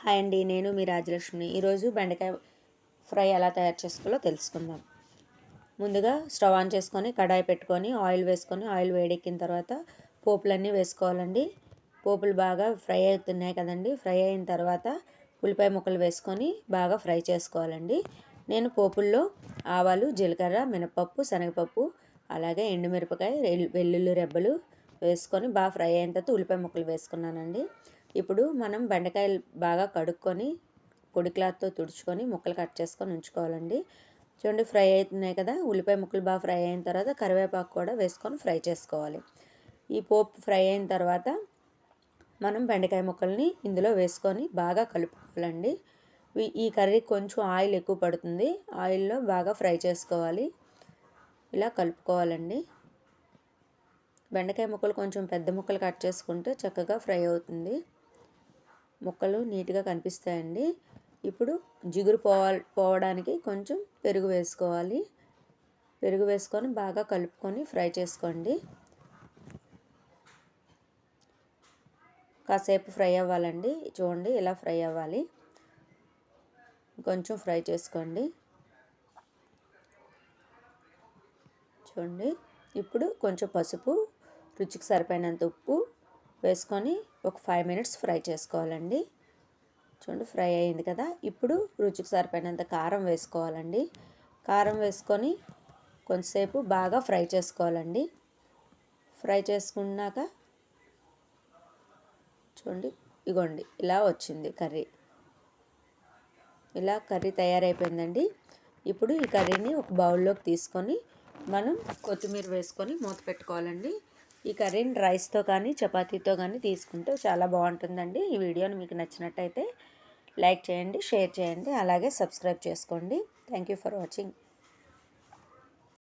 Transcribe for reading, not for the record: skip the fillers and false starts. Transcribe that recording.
Hi అండి, నేను మీ రాజలక్ష్మి. ఈరోజు బెండకాయ ఫ్రై ఎలా తయారు చేసుకోవాలో తెలుసుకుందాం. ముందుగా స్టవ్ ఆన్ చేసుకొని కడాయి పెట్టుకొని ఆయిల్ వేసుకొని ఆయిల్ వేడెక్కిన తర్వాత పోపులన్నీ వేసుకోవాలండి. పోపులు బాగా ఫ్రై అవుతున్నాయి కదండి. ఫ్రై అయిన తర్వాత ఉల్లిపాయ ముక్కలు వేసుకొని బాగా ఫ్రై చేసుకోవాలండి. నేను పోపుల్లో ఆవాలు, జీలకర్ర, మినపప్పు, శనగపప్పు, అలాగే ఎండుమిరపకాయ, వెల్లుల్లి రెబ్బలు వేసుకొని బాగా ఫ్రై అయిన తర్వాత ఉల్లిపాయ ముక్కలు వేసుకున్నానండి. ఇప్పుడు మనం బెండకాయలు బాగా కడుక్కొని పొడి క్లాత్తో తుడుచుకొని ముక్కలు కట్ చేసుకొని ఉంచుకోవాలండి. చూడండి, ఫ్రై అవుతున్నాయి కదా. ఉల్లిపాయ ముక్కలు బాగా ఫ్రై అయిన తర్వాత కరివేపాకు కూడా వేసుకొని ఫ్రై చేసుకోవాలి. ఈ పోపు ఫ్రై అయిన తర్వాత మనం బెండకాయ ముక్కల్ని ఇందులో వేసుకొని బాగా కలుపుకోవాలండి. ఈ కర్రీ కొంచెం ఆయిల్ ఎక్కువ పడుతుంది. ఆయిల్లో బాగా ఫ్రై చేసుకోవాలి. ఇలా కలుపుకోవాలండి. బెండకాయ ముక్కలు కొంచెం పెద్ద ముక్కలు కట్ చేసుకుంటే చక్కగా ఫ్రై అవుతుంది. ముక్కలు నీట్గా కనిపిస్తాయండి. ఇప్పుడు జిగురు పోవడానికి కొంచెం పెరుగు వేసుకోవాలి. పెరుగు వేసుకొని బాగా కలుపుకొని ఫ్రై చేసుకోండి. కాసేపు ఫ్రై అవ్వాలండి. చూడండి, ఇలా ఫ్రై అవ్వాలి. కొంచెం ఫ్రై చేసుకోండి. చూడండి, ఇప్పుడు కొంచెం పసుపు, రుచికి సరిపోయినంత ఉప్పు వేసుకొని ఒక 5 మినిట్స్ ఫ్రై చేసుకోవాలండి. చూడండి, ఫ్రై అయింది కదా. ఇప్పుడు రుచికి సరిపోయినంత కారం వేసుకోవాలండి. కారం వేసుకొని కొంతసేపు బాగా ఫ్రై చేసుకోవాలండి. ఫ్రై చేసుకున్నాక చూడండి, ఇగోండి ఇలా వచ్చింది కర్రీ. ఇలా కర్రీ తయారైపోయిందండి. ఇప్పుడు ఈ కర్రీని ఒక బౌల్లోకి తీసుకొని మనం కొత్తిమీర వేసుకొని మూత పెట్టుకోవాలండి. ఈ కర్రీని రైస్తో కానీ చపాతీతో కానీ తీసుకుంటే చాలా బాగుంటుందండి. ఈ వీడియోని మీకు నచ్చినట్టయితే లైక్ చేయండి, షేర్ చేయండి, అలాగే సబ్స్క్రైబ్ చేసుకోండి. Thank you for watching.